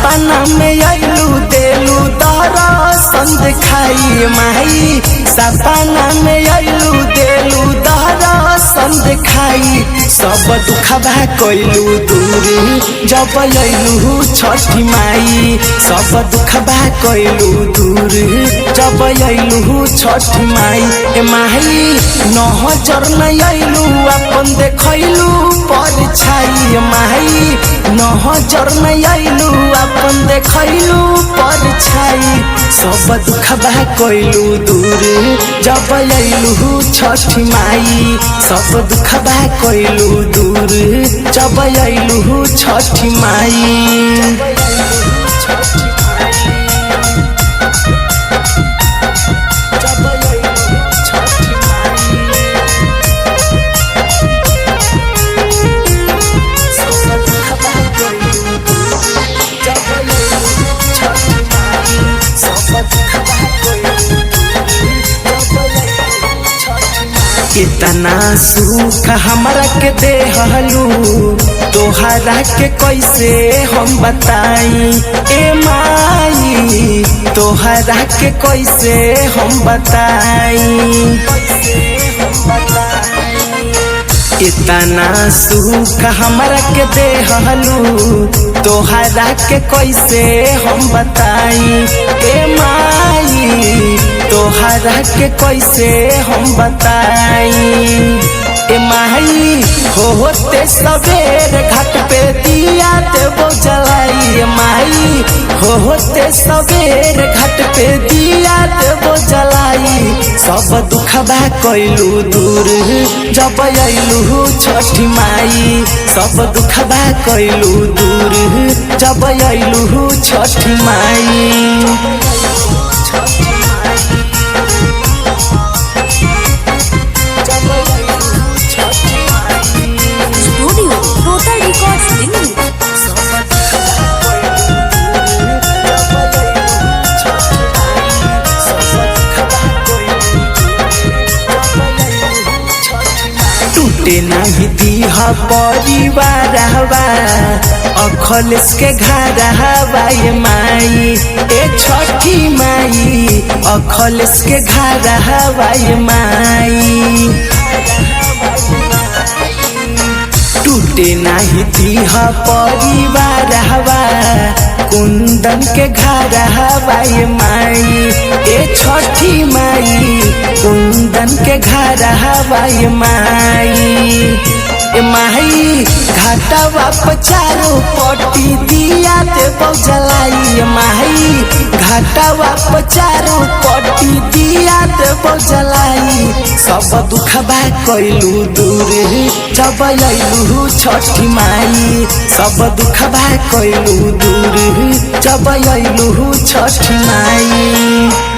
सपना में आइलू देलू दर्शन दिखाई माई। सपना में आइलू देलू दर्शन दिखाई। सब दुखबा कइलू दूर जब आइलू छठी माई। सब दुखबा कइलू दूर जब आइलू छठी माई। ए माई नजर नहीं आइलू अपन देखलू परछाई माई। नजर नहीं आइलू अपन देखलू परछाई। सब दुखबा कइलू दूर जब आइलू छठी माई। सब दुखबा कइलू दूर जब आइलू छठी माई। कितना सुख हमरा के देहलू तोहरा के कैसे हम बताई। ए माई तोहरा के कैसे हम बताई। इतना सुख हमरा के देहलू तोहरा के कैसे हम बताई। ए माई तोहरा के कैसे हम बताई। ए माई होते सवेर घाट पे दिया देबो जलाई। माई होते सवेर घाट पे दिया देबो जलाई। सब दुखबा कइलू दूर जब आइलू छठी माई। सब दुखबा कइलू दूर जब आइलू छठी माई। टूटे नहीं दीह परिवार अखलेस के घर हवाई माई। ए छठी माई अखलेस के घर हवाई माई। टूटे नहीं दीह परिवार कुंदन के घर हवाई माई। ए छठी माई कुंदन के घर हवाई माई। ए माई घाटवा पचारो पट्टी दिया देबो जलाई। माई घाटवा पचारो पट्टी दिया देबो जलाई। सब दुखबा कइलू दूर जब आइलू छठी माई। सब दुखबा कइलू दूर जब आइलू छठी माई।